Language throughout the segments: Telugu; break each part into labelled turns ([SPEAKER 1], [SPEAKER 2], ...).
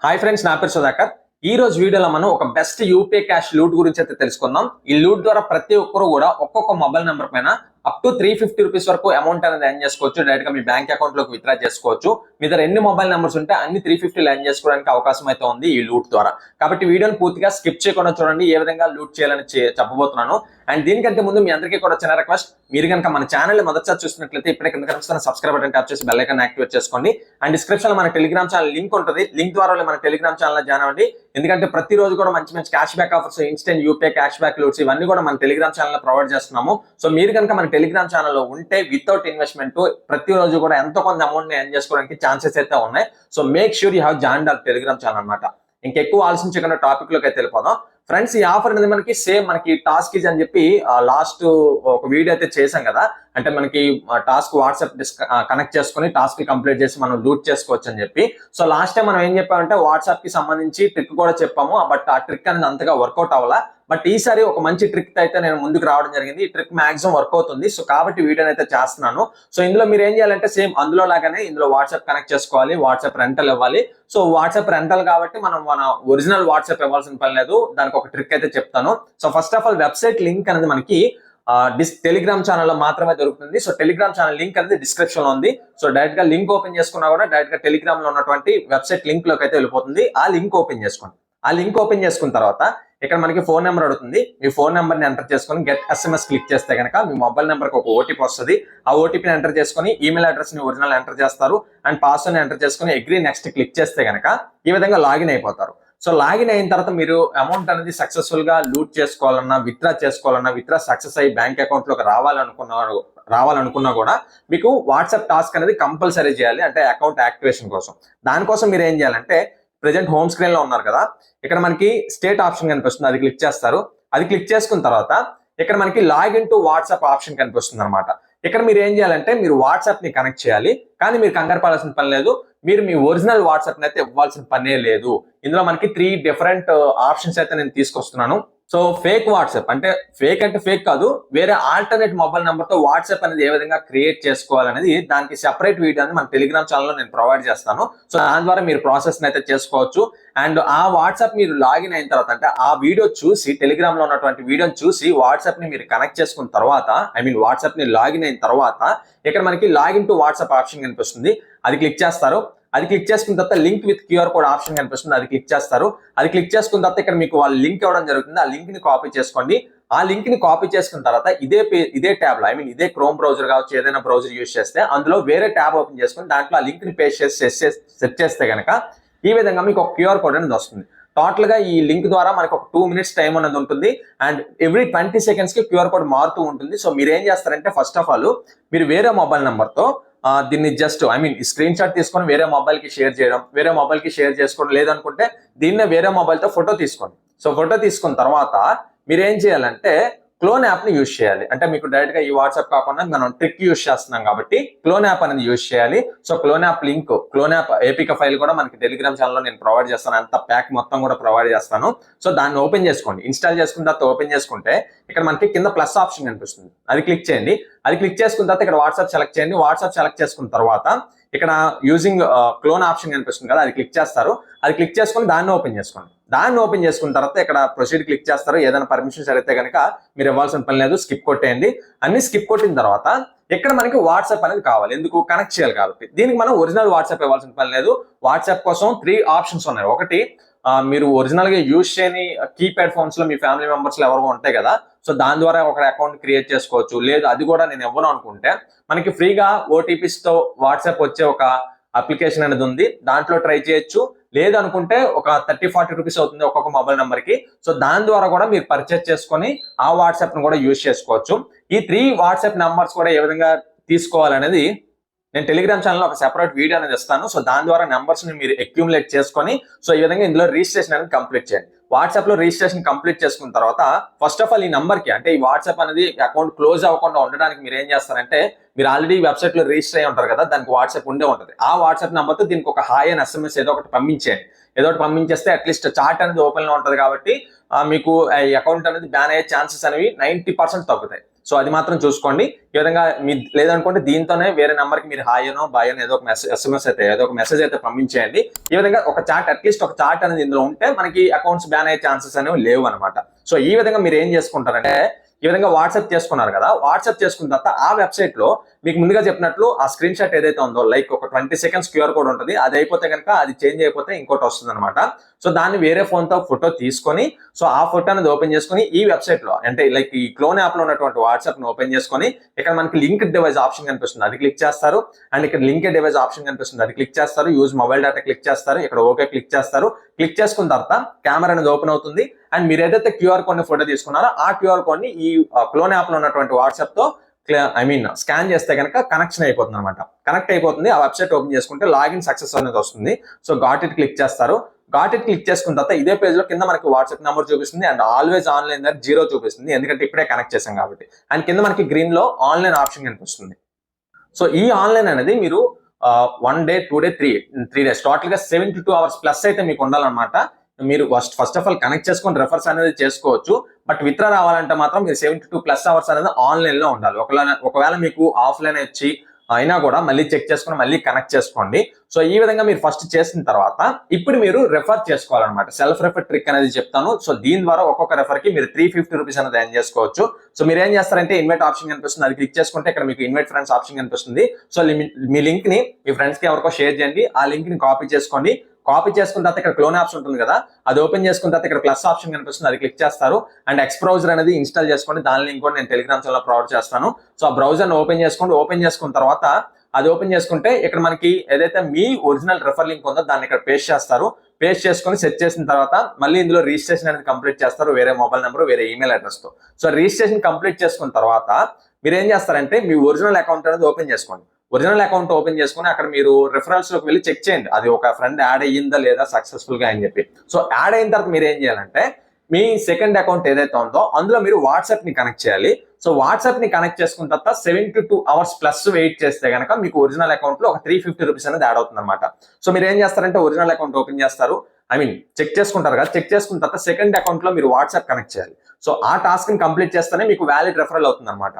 [SPEAKER 1] హాయ్ ఫ్రెండ్స్, నా పేరు సుధాకర్. ఈ రోజు వీడియోలో మనం ఒక బెస్ట్ యూపీఐ క్యాష్ లూట్ గురించి అయితే తెలుసుకుందాం. ఈ లూట్ ద్వారా ప్రతి ఒక్కరు కూడా ఒక్కొక్క మొబైల్ నెంబర్ పైన అప్ టు 350 రూపీస్ వరకు అమౌంట్ అనేది ఎర్న్ చేసుకోవచ్చు. డైరెక్ట్ గా మీ బ్యాంక్ అకౌంట్ లోకి విత్డ్రా చేసుకోవచ్చు. మీ దగ్గర ఎన్ని మొబైల్ నెంబర్స్ ఉంటే అన్ని 350 ఎర్న్ చేసుకోవడానికి అవకాశం అయితే ఉంది ఈ లూట్ ద్వారా. కాబట్టి వీడియోని పూర్తిగా స్కిప్ చేయకుండా చూడండి, ఏ విధంగా లూట్ చేయాలని చెప్పబోతున్నాను. అండ్ దీనికంటే ముందు మీ అందరికీ కూడా చిన్న రిక్వెస్ట్, మీరు కనుక మన ఛానల్ మొదటిసారి చూసినట్లయితే ఇప్పుడే కింద కనిపిస్తున్న సబ్స్క్రైబ్ బటన్ ట్యాప్ చేసి బెల్ ఐకాన్ యాక్టివేట్ చేసుకోండి. అండ్ డిస్క్రిప్షన్ లో మన టెలిగ్రామ్ ఛానల్ లింక్ ఉంటుంది, లింక్ ద్వారా మన టెలిగ్రామ్ ఛానల్ జాయిన్ అవ్వండి. ఎందుకంటే ప్రతిరోజు కూడా మంచి మంచి cash back offers, instant UPI cash back loots ఇవన్నీ కూడా మన టెలిగ్రామ్ ఛానల్ ప్రొవైడ్ చేస్తున్నాము. సో మీరు కనుక మన టెలిగ్రామ్ ఛానల్లో ఉంటే వితౌట్ ఇన్వెస్ట్మెంట్ ప్రతిరోజు కూడా ఎంతో కొంత అమౌంట్ ని ఎర్న్ చేసుకోవడానికి ఛాన్సెస్ అయితే ఉన్నాయి. So make sure you have joined hour Telegram channel అనమాట. ఇంకెక్కువ ఆలోచించకుండా టాపిక్ లోకి అయితే వెళ్ళిపోదాం. ఫ్రెండ్స్, ఈ ఆఫర్ అనేది మనకి సేమ్ మనకి టాస్క్ ఈజ్ అని చెప్పి లాస్ట్ ఒక వీడియో అయితే చేసాం కదా. అంటే మనకి టాస్క్ వాట్సాప్ కనెక్ట్ చేసుకుని టాస్క్ కంప్లీట్ చేసి మనం లూట్ చేసుకోవచ్చు అని చెప్పి. సో లాస్ట్ టైం మనం ఏం చెప్పామంటే వాట్సాప్ కి సంబంధించి ట్రిక్ కూడా చెప్పాము, బట్ ఆ ట్రిక్ అనేది అంతగా వర్కౌట్ అవ్వాలా. బట్ ఈసారి ఒక మంచి ట్రిక్ అయితే నేను ముందుకు రావడం జరిగింది. ఈ ట్రిక్ మాక్సిమం వర్క్ అవుతుంది. సో కాబట్టి వీడియోని అయితే చేస్తున్నాను. సో ఇందులో మీరు ఏం చేయాలంటే సేమ్ అందులో లాగానే ఇందులో వాట్సాప్ కనెక్ట్ చేసుకోవాలి, వాట్సాప్ రెంటల్ ఇవ్వాలి. సో వాట్సాప్ రెంటల్ కాబట్టి మనం మన ఒరిజినల్ వాట్సాప్ ఇవ్వాల్సిన పని లేదు. దానికి ఒక ట్రిక్ అయితే చెప్తాను. So first of all website link అనేది మనకి టెలిగ్రామ్ ఛానల్లో మాత్రమే దొరుకుతుంది. సో టెలిగ్రామ్ ఛానల్ లింక్ అనేది డిస్క్రిప్షన్ లో ఉంది. సో డైరెక్ట్ గా లింక్ ఓపెన్ చేసుకున్నా కూడా డైరెక్ట్ గా టెలిగ్రామ్ లో ఉన్నటువంటి వెబ్సైట్ లింక్ లోకి అయితే వెళ్ళిపోతుంది. ఆ లింక్ ఓపెన్ చేసుకోండి. ఆ లింక్ ఓపెన్ చేసుకున్న తర్వాత ఇక్కడ మనకి ఫోన్ నెంబర్ అడుగుతుంది. మీ ఫోన్ నెంబర్ ని ఎంటర్ చేసుకుని గెట్ ఎస్ఎంఎస్ క్లిక్ చేస్తే కనుక మీ మొబైల్ నెంబర్ కి ఒక ఓటీపీ వస్తుంది. ఆ ఓటీపీని ఎంటర్ చేసుకుని ఈమెయిల్ అడ్రస్ ని ఒరిజినల్ ఎంటర్ చేస్తారు. అండ్ పాస్వర్డ్ ని ఎంటర్ చేసుకుని అగ్రీ నెక్స్ట్ క్లిక్ చేస్తే కనుక ఈ విధంగా లాగిన్ అయిపోతారు. సో లాగిన్ అయిన తర్వాత మీరు అమౌంట్ అనేది సక్సెస్ఫుల్ గా లూట్ చేసుకోవాలన్నా, విత్డ్రా సక్సెస్ అయ్యి బ్యాంక్ అకౌంట్ లోకి రావాలనుకున్నా కూడా మీకు వాట్సాప్ టాస్క్ అనేది కంపల్సరీ చేయాలి, అంటే అకౌంట్ యాక్టివేషన్ కోసం. దానికోసం మీరు ఏం చేయాలంటే ప్రెజెంట్ హోమ్ స్క్రీన్ లో ఉన్నారు కదా, ఇక్కడ మనకి స్టేట్ ఆప్షన్ కనిపిస్తుంది, అది క్లిక్ చేస్తారు. అది క్లిక్ చేసుకున్న తర్వాత ఇక్కడ మనకి లాగిన్ టు వాట్సాప్ ఆప్షన్ కనిపిస్తుంది అనమాట. ఇక్కడ మీరు ఏం చేయాలంటే మీరు వాట్సాప్ ని కనెక్ట్ చేయాలి, కానీ మీరు కంగారు పడాల్సిన పని లేదు. మీరు మీ ఒరిజినల్ వాట్సాప్ అయితే ఇవ్వాల్సిన పనే లేదు. ఇందులో మనకి 3 డిఫరెంట్ ఆప్షన్స్ అయితే నేను తీసుకొస్తున్నాను. సో ఫేక్ వాట్సాప్ అంటే ఫేక్ కాదు, వేరే ఆల్టర్నేట్ మొబైల్ నెంబర్ తో వాట్సాప్ అనేది ఏ విధంగా క్రియేట్ చేసుకోవాలనేది దానికి సెపరేట్ వీడియో అనేది మన టెలిగ్రామ్ ఛానల్లో నేను ప్రొవైడ్ చేస్తాను. సో దాని ద్వారా మీరు ప్రాసెస్ అయితే చేసుకోవచ్చు. అండ్ ఆ వాట్సాప్ మీరు లాగిన్ అయిన తర్వాత, అంటే ఆ వీడియో చూసి టెలిగ్రామ్ లో ఉన్నటువంటి వీడియోని చూసి వాట్సాప్ ని మీరు కనెక్ట్ చేసుకున్న తర్వాత, వాట్సాప్ ని లాగిన్ అయిన తర్వాత ఇక్కడ మనకి లాగిన్ టు వాట్సాప్ ఆప్షన్ కనిపిస్తుంది, అది క్లిక్ చేస్తారు. అది క్లిక్ చేసుకున్న తర్వాత link with QR code option కనిపిస్తుంది, అది క్లిక్ చేస్తారు. అది క్లిక్ చేసుకున్న తర్వాత ఇక్కడ మీకు వాళ్ళు లింక్ ఇవ్వడం జరుగుతుంది. ఆ లింక్ ని కాపీ చేసుకోండి. ఆ లింక్ ని కాపీ చేసుకున్న తర్వాత ఇదే ట్యాబ్ లో ఇదే క్రోమ్ బ్రౌజర్ కావచ్చు, ఏదైనా బ్రౌజర్ యూజ్ చేస్తే అందులో వేరే ట్యాబ్ ఓపెన్ చేసుకుని దాంట్లో ఆ లింక్ ని పేస్ట్ చేసి సెట్ చేస్తే కనుక ఈ విధంగా మీకు ఒక క్యూఆర్ కోడ్ అనేది వస్తుంది. టోటల్ గా ఈ లింక్ ద్వారా మనకు ఒక 2 మినిట్స్ టైం అనేది ఉంటుంది. అండ్ ఎవ్రీ 20 సెకండ్స్ కి క్యూఆర్ కోడ్ మారుతూ ఉంటుంది. సో మీరు ఏం చేస్తారంటే ఫస్ట్ ఆఫ్ ఆల్ మీరు వేరే మొబైల్ నెంబర్ తో దీన్ని జస్ట్ స్క్రీన్ షాట్ తీసుకొని వేరే మొబైల్ కి షేర్ చేయడం, వేరే మొబైల్ కి షేర్ చేసుకోవడం, లేదనుకుంటే దీన్నే వేరే మొబైల్ తో ఫోటో తీసుకోండి. సో ఫోటో తీసుకున్న తర్వాత మీరు ఏం చేయాలంటే క్లోన్ యాప్ ని యూజ్ చేయాలి. అంటే మీకు డైరెక్ట్ గా ఈ వాట్సాప్ కాకుండా మనం ట్రిక్ యూజ్ చేస్తున్నాం కాబట్టి క్లోన్ యాప్ అనేది యూజ్ చేయాలి. So clone app link, clone app APK file కూడా మనకి టెలిగ్రామ్ ఛానల్లో నేను ప్రొవైడ్ చేస్తాను. అంత ప్యాక్ మొత్తం కూడా ప్రొవైడ్ చేస్తాను. సో దాన్ని ఓపెన్ చేసుకోండి. ఇన్స్టాల్ చేసుకున్న తర్వాత ఓపెన్ చేసుకుంటే ఇక్కడ మనకి కింద ప్లస్ ఆప్షన్ కనిపిస్తుంది, అది క్లిక్ చేయండి. అది క్లిక్ చేసుకున్న తర్వాత ఇక్కడ వాట్సాప్ సెలెక్ట్ చేయండి. వాట్సాప్ సెలెక్ట్ చేసుకున్న తర్వాత ఇక్కడ యూజింగ్ క్లోన్ ఆప్షన్ కనిపిస్తుంది కదా, అది క్లిక్ చేస్తారు. అది క్లిక్ చేసుకుని దాన్ని ఓపెన్ చేసుకోండి. దాన్ని ఓపెన్ చేసుకున్న తర్వాత ఇక్కడ ప్రొసీడ్ క్లిక్ చేస్తారు. ఏదైనా పర్మిషన్స్ అడిగితే కనుక మీరు ఇవ్వాల్సిన పని లేదు, స్కిప్ కొట్టేయండి. అన్ని స్కిప్ కొట్టిన తర్వాత ఇక్కడ మనకి వాట్సాప్ అనేది కావాలి, ఎందుకు కనెక్ట్ చేయాలి కాబట్టి. దీనికి మనం ఒరిజినల్ వాట్సాప్ ఇవ్వాల్సిన పని లేదు. వాట్సాప్ కోసం 3 ఆప్షన్స్ ఉన్నాయి. ఒకటి, మీరు ఒరిజినల్ గా యూజ్ చేయని కీప్యాడ్ ఫోన్స్ లో మీ ఫ్యామిలీ మెంబర్స్ లో ఎవరికో ఉంటాయి కదా, సో దాని ద్వారా ఒక అకౌంట్ క్రియేట్ చేసుకోవచ్చు. లేదు అది కూడా నేను ఇవ్వను అనుకుంటే మనకి ఫ్రీగా ఓటీపీస్ తో వాట్సాప్ వచ్చే ఒక అప్లికేషన్ అనేది ఉంది, దాంట్లో ట్రై చేయొచ్చు. లేదనుకుంటే ఒక 30-40 రూపీస్ అవుతుంది ఒక్కొక్క మొబైల్ నెంబర్ కి. సో దాని ద్వారా కూడా మీరు పర్చేస్ చేసుకొని ఆ వాట్సాప్ ను కూడా యూజ్ చేసుకోవచ్చు. ఈ 3 వాట్సాప్ నెంబర్స్ కూడా ఏ విధంగా తీసుకోవాలనేది నేను టెలిగ్రామ్ ఛానల్లో ఒక సెపరేట్ వీడియో అనేది ఇస్తాను. సో దాని ద్వారా నెంబర్స్ ని మీరు అక్యూములేట్ చేసుకొని సో ఈ విధంగా ఇందులో రిజిస్ట్రేషన్ అనేది కంప్లీట్ చేయండి. వాట్సాప్ లో రిజిస్ట్రేషన్ కంప్లీట్ చేసుకున్న తర్వాత ఫస్ట్ ఆఫ్ ఆల్ ఈ నంబర్ కి, అంటే ఈ వాట్సాప్ అనేది అకౌంట్ క్లోజ్ అవ్వకుండా ఉండడానికి మీరు ఏం చేస్తారంటే, మీరు ఆల్రెడీ వెబ్సైట్ లో రిజిస్టర్ అయ్యి ఉంటారు కదా, దానికి వాట్సాప్ ఉండే ఉంటుంది. ఆ వాట్సాప్ నెంబర్ తో దీనికి ఒక హాయ్ అని ఎస్ఎంఎస్ ఏదో ఒకటి పంపించేయండి. ఏదో ఒకటి పంపించేస్తే అట్లీస్ట్ చాట్ అనేది ఓపెన్ లో ఉంటుంది కాబట్టి మీకు అకౌంట్ అనేది బ్యాన్ అయ్యే ఛాన్సెస్ అనేవి 90% తగ్గుతాయి. సో అది మాత్రం చూసుకోండి. ఈ విధంగా మీ లేదనుకోండి దీంతోనే వేరే నెంబర్కి మీరు హాయ్ అనో బాయ్ అనో ఏదో ఒక SMS అయితే ఏదో ఒక మెసేజ్ అయితే పంపించేయండి. ఈ విధంగా ఒక చాట్ అట్లీస్ట్ ఒక చాట్ అనేది ఇందులో ఉంటే మనకి అకౌంట్స్ బ్యాన్ అయ్యే ఛాన్సెస్ అనేవి లేవు అనమాట. సో ఈ విధంగా మీరు ఏం చేసుకుంటారంటే ఈ విధంగా వాట్సాప్ చేసుకున్నారు కదా, వాట్సాప్ చేసుకున్న తర్వాత ఆ వెబ్సైట్ లో మీకు ముందుగా చెప్పినట్లు ఆ స్క్రీన్ షాట్ ఏదైతే ఉందో లైక్ ఒక 20 seconds క్యూఆర్ కోడ్ ఉంటుంది, అది అయిపోతే కనుక అది చేంజ్ అయిపోతే ఇంకోటి వస్తుంది అనమాట. సో దాన్ని వేరే ఫోన్ తో ఫోటో తీసుకొని సో ఆ ఫోటో అనేది ఓపెన్ చేసుకుని ఈ వెబ్సైట్ లో అంటే లైక్ ఈ క్లోన్ యాప్ లో ఉన్నటువంటి వాట్సాప్ ను ఓపెన్ చేసుకొని ఇక్కడ మనకి లింక్ డివైస్ ఆప్షన్ కనిపిస్తుంది, అది క్లిక్ చేస్తారు. అండ్ ఇక్కడ లింక్ డివైస్ ఆప్షన్ కనిపిస్తుంది, అది క్లిక్ చేస్తారు. యూజ్ మొబైల్ డేటా క్లిక్ చేస్తారు, ఇక్కడ ఓకే క్లిక్ చేస్తారు. క్లిక్ చేసుకున్న తర్వాత కెమెరా అనేది ఓపెన్ అవుతుంది. అండ్ మీరు ఏదైతే క్యూఆర్ కోడ్ ని ఫోటో తీసుకున్నారో ఆ క్యూఆర్ కోడ్ ని ఈ క్లోన్ యాప్ లో ఉన్నటువంటి వాట్సాప్ తో స్కాన్ చేస్తే కనుక కనెక్షన్ అయిపోతుంది అనమాట. కనెక్ట్ అయిపోతుంది. ఆ వెబ్సైట్ ఓపెన్ చేసుకుంటే లాగిన్ సక్సెస్ అనేది వస్తుంది. సో గాట్ ఇట్ క్లిక్ చేస్తారు. గాట్ ఇట్ క్లిక్ చేసుకున్న తర్వాత ఇదే పేజ్ లో కింద మనకి వాట్సాప్ నెంబర్ చూపిస్తుంది అండ్ ఆల్వేస్ ఆన్లైన్ దగ్గర 0 చూపిస్తుంది, ఎందుకంటే ఇప్పుడే కనెక్ట్ చేసాం కాబట్టి. అండ్ కింద మనకి గ్రీన్ లో ఆన్లైన్ ఆప్షన్ కనిపిస్తుంది. సో ఈ ఆన్లైన్ అనేది మీరు 1 day 2 day 3 days టోటల్ గా 72 hours ప్లస్ అయితే మీకు ఉండాలన్నమాట. మీరు ఫస్ట్ ఆఫ్ ఆల్ కనెక్ట్ చేసుకొని రెఫర్స్ అనేది చేసుకోవచ్చు. బట్ విత్డ్రా రావాలంటే మాత్రం మీరు 72+ hours అనేది ఆన్లైన్ లో ఉండాలి. ఒకవేళ మీకు ఆఫ్లైన్ వచ్చి అయినా కూడా మళ్ళీ చెక్ చేసుకుని మళ్ళీ కనెక్ట్ చేసుకోండి. సో ఈ విధంగా మీరు ఫస్ట్ చేసిన తర్వాత ఇప్పుడు మీరు రెఫర్ చేసుకోవాలన్నమాట. సెల్ఫ్ రెఫర్ ట్రిక్ అనేది చెప్తాను. సో దీని ద్వారా ఒక్కొక్క రెఫర్ కి మీరు 350 రూపీస్ అనేది ఎర్న్ చేసుకోవచ్చు. సో మీరు ఏం చేస్తారంటే ఇన్వైట్ ఆప్షన్ కనిపిస్తుంది, అది క్లిక్ చేసుకుంటే ఇక్కడ మీకు ఇన్వైట్ ఫ్రెండ్స్ ఆప్షన్ కనిపిస్తుంది. సో మీ లింక్ ని మీ ఫ్రెండ్స్ కి ఎవరికో షేర్ చేయండి. ఆ లింక్ ని కాపీ చేసుకోండి. కాపీ చేసుకున్న తర్వాత ఇక్కడ క్లోన్ ఆప్షన్ ఉంటుంది కదా, అది ఓపెన్ చేసుకున్న తర్వాత ఇక్కడ ప్లస్ ఆప్షన్ కనిపిస్తుంది, అది క్లిక్ చేస్తారు. అండ్ ఎక్స్ బ్రౌజర్ అనేది ఇన్స్టాల్ చేసుకోండి. దాని లింక్ కూడా నేను టెలిగ్రామ్ ఛానల్ ప్రొవైడ్ చేస్తాను. సో ఆ బ్రౌజర్ ఓపెన్ చేసుకోండి. ఓపెన్ చేసుకున్న తర్వాత అది ఓపెన్ చేసుకుంటే ఇక్కడ మనకి ఏదైతే మీ ఒరిజినల్ రెఫర్ లింక్ ఉందో దాన్ని ఇక్కడ పేస్ట్ చేస్తారు. పేస్ట్ చేసుకొని సెట్ చేసిన తర్వాత మళ్ళీ ఇందులో రిజిస్ట్రేషన్ అనేది కంప్లీట్ చేస్తారు, వేరే మొబైల్ నెంబర్ వేరే ఈమెయిల్ అడ్రస్ తో. సో రిజిస్ట్రేషన్ కంప్లీట్ చేసుకున్న తర్వాత మీరు ఏం చేస్తారంటే మీ ఒరిజినల్ అకౌంట్ అనేది ఓపెన్ చేసుకోండి. ఒరిజినల్ అకౌంట్ ఓపెన్ చేసుకుని అక్కడ మీరు రిఫరల్స్ లోకి వెళ్ళి చెక్ చేయండి, అది ఒక ఫ్రెండ్ యాడ్ అయ్యిందా లేదా సక్సెస్ఫుల్ గా అని చెప్పి. సో యాడ్ అయిన తర్వాత మీరు ఏం చేయాలంటే మీ సెకండ్ అకౌంట్ ఏదైతే ఉందో అందులో మీరు వాట్సాప్ ని కనెక్ట్ చేయాలి. సో వాట్సాప్ ని కనెక్ట్ చేసుకున్న తర్వాత 72 hours ప్లస్ వెయిట్ చేస్తే కనుక మీకు ఒరిజినల్ అకౌంట్ లో ఒక 350 రూపీస్ అనేది యాడ్ అవుతుంది అనమాట. సో మీరు ఏం చేస్తారంటే ఒరిజినల్ అకౌంట్ ఓపెన్ చేస్తారు, చెక్ చేసుకుంటారు కదా, చెక్ చేసుకున్న తర్వాత సెకండ్ అకౌంట్ లో మీరు వాట్సాప్ కనెక్ట్ చేయాలి. సో ఆ టాస్క్ ని కంప్లీట్ చేస్తేనే మీకు వ్యాలిడ్ రెఫరల్ అవుతుంది అనమాట.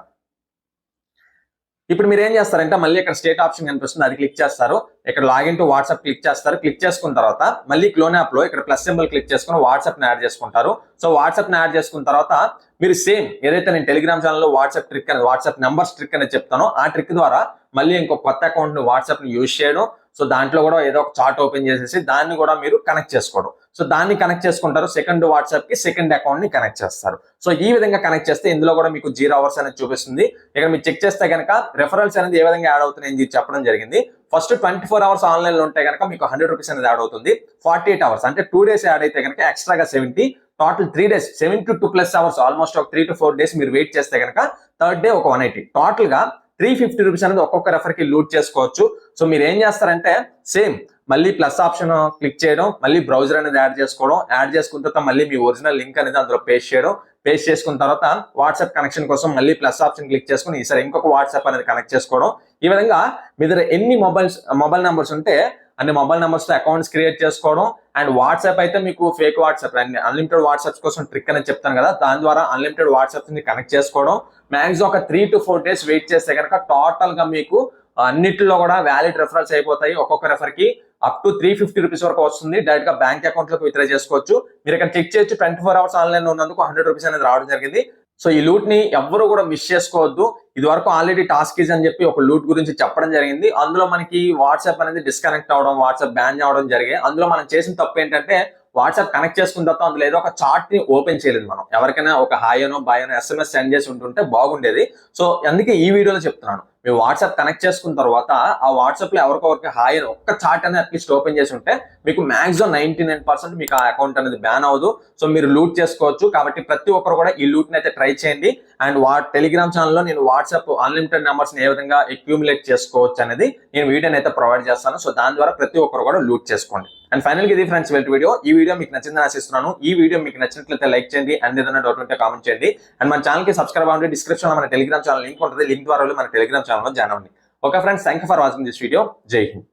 [SPEAKER 1] ఇప్పుడు మీరు ఏం చేస్తారంటే మళ్ళీ ఇక్కడ స్టేట్ ఆప్షన్ కనిపిస్తుంది, అది క్లిక్ చేస్తారు. ఇక్కడ లాగిన్ టు వాట్సాప్ క్లిక్ చేస్తారు. క్లిక్ చేసుకున్న తర్వాత మళ్ళీ క్లోన్ యాప్ లో ఇక్కడ ప్లస్ సింబల్ క్లిక్ చేసుకుని వాట్సాప్ ని యాడ్ చేసుకుంటారు. సో వాట్సాప్ ని యాడ్ చేసుకున్న తర్వాత మీరు సేమ్ ఏదైతే నేను టెలిగ్రామ్ ఛానల్లో వాట్సాప్ ట్రిక్ అని వాట్సాప్ నెంబర్స్ ట్రిక్ అనేది చెప్తానో ఆ ట్రిక్ ద్వారా మళ్ళీ ఇంకో కొత్త అకౌంట్ ని వాట్సాప్ ని యూజ్ చేయడం. సో దాంట్లో కూడా ఏదో ఒక చార్ట్ ఓపెన్ చేసేసి దాన్ని కూడా మీరు కనెక్ట్ చేసుకోవడం. సో దాన్ని కనెక్ట్ చేసుకుంటారు. సెకండ్ వాట్సాప్ కి సెకండ్ అకౌంట్ ని కనెక్ట్ చేస్తారు. సో ఈ విధంగా కనెక్ట్ చేస్తే ఇందులో కూడా మీకు 0 hours అనేది చూపిస్తుంది. ఇక్కడ మీరు చెక్ చేస్తే కనుక రెఫరల్స్ అనేది ఏ విధంగా యాడ్ అవుతున్నాయి చెప్పడం జరిగింది. ఫస్ట్ 24 hours ఆన్లైన్ లో ఉంటే కనుక మీకు 100 రూపీస్ అనేది యాడ్ అవుతుంది. 48 hours అంటే 2 days యాడ్ అయితే కనుక ఎక్స్ట్రాగా 70, టోటల్ 3 days 72+ hours ఆల్మోస్ట్ ఒక 3 to 4 days మీరు వెయిట్ చేస్తే కనుక థర్డ్ డే ఒక 180, టోటల్ గా 350 రూపీస్ అనేది ఒక్కొక్క రెఫర్ కి లూట్ చేసుకోవచ్చు. సో మీరు ఏం చేస్తారంటే సేమ్ మళ్ళీ ప్లస్ ఆప్షన్ క్లిక్ చేయడం, మళ్ళీ బ్రౌజర్ అనేది యాడ్ చేసుకోవడం, యాడ్ చేసుకున్న తర్వాత మళ్ళీ మీ ఒరిజినల్ లింక్ అనేది అందులో పేస్ట్ చేయడం. పేస్ట్ చేసుకున్న తర్వాత వాట్సాప్ కనెక్షన్ కోసం మళ్ళీ ప్లస్ ఆప్షన్ క్లిక్ చేసుకుని ఈసారి ఇంకొక వాట్సాప్ అనేది కనెక్ట్ చేసుకోవడం. ఈ విధంగా మీ దగ్గర ఎన్ని మొబైల్ నెంబర్స్ ఉంటే అన్ని మొబైల్ నెంబర్స్ తో అకౌంట్స్ క్రియేట్ చేసుకోవడం. అండ్ వాట్సాప్ అయితే మీకు ఫేక్ వాట్సాప్ అన్లిమిటెడ్ వాట్సాప్స్ కోసం ట్రిక్ అనేది చెప్తాను కదా, దాని ద్వారా అన్లిమిటెడ్ వాట్సాప్స్ ని కనెక్ట్ చేసుకోవడం. మాక్సిమం ఒక 3 to 4 days వెయిట్ చేస్తే కనుక టోటల్ గా మీకు అన్నిటిలో కూడా వ్యాలిడ్ రెఫరల్స్ అయిపోతాయి. ఒక్కొక్క రెఫర్ కి అప్ టు 350 రూపీస్ వరకు వస్తుంది. డైరెక్ట్ గా బ్యాంక్ అకౌంట్ లోకి విత్డ్రా చేసుకోవచ్చు. మీరు ఇక్కడ చెక్ చేయొచ్చు 24 hours ఆన్లైన్ లో ఉన్నందుకు 100 రూపీస్ అనేది రావడం జరిగింది. సో ఈ లూట్ ని ఎవ్వరు కూడా మిస్ చేసుకోవద్దు. ఇది వరకు ఆల్రెడీ టాస్క్ ఈజ్ అని చెప్పి ఒక లూట్ గురించి చెప్పడం జరిగింది. అందులో మనకి వాట్సాప్ అనేది డిస్కనెక్ట్ అవడం, వాట్సాప్ బ్యాన్ అవడం జరిగాయి. అందులో మనం చేసిన తప్పు ఏంటంటే వాట్సాప్ కనెక్ట్ చేసుకున్న తర్వాత అందులో ఏదో ఒక చార్ట్ ని ఓపెన్ చేయలేదు మనం. ఎవరికైనా ఒక హాయ్ అనో బాయ్ అనో SMS సెండ్ చేసి ఉంటుంటే బాగుండేది. సో అందుకే ఈ వీడియోలో చెప్తున్నాను, మీరు వాట్సాప్ కనెక్ట్ చేసుకున్న తర్వాత ఆ వాట్సాప్ లో ఎవరికొకరికి హాయ్ అని ఒక్క చార్ట్ అనేది అట్లీస్ట్ ఓపెన్ చేసి ఉంటే మీకు మాక్సిమం 99% మీకు ఆ అకౌంట్ అనేది బ్యాన్ అవ్వదు. సో మీరు లూట్ చేసుకోవచ్చు. కాబట్టి ప్రతి ఒక్కరు కూడా ఈ లూట్ ని అయితే ట్రై చేయండి. అండ్ టెలిగ్రామ్ ఛానల్లో నేను వాట్సాప్ అన్లిమిటెడ్ నెంబర్స్ ని ఏ విధంగా అక్యూములేట్ చేసుకోవచ్చు అనేది నేను వీడియోని అయితే ప్రొవైడ్ చేస్తాను. సో దాని ద్వారా ప్రతి ఒక్కరు కూడా లూట్ చేసుకోండి. అండ్ ఫైనల్ గా ఇది ఫ్రెండ్స్ వీడియో. ఈ వీడియో మీకు నచ్చిందని ఆశిస్తున్నాను. ఈ వీడియో మీకు నచ్చినట్లయితే లైక్ చేయండి. అండ్ ఏదైనా డౌట్ ఉంటే కామెంట్ చేయండి. అండ్ మన ఛానల్ కి సబ్స్క్రైబ్ అవ్వండి. డిస్క్రిప్షన్ లో మన టెలిగ్రామ్ ఛానల్ లింక్ ఉంటుంది. లింక్ ద్వారా మన టెలిగ్రామ్ ఛానల్ లో జాయిన్ అవ్వండి. Okay friends, thank you for watching this video. జై హింద్.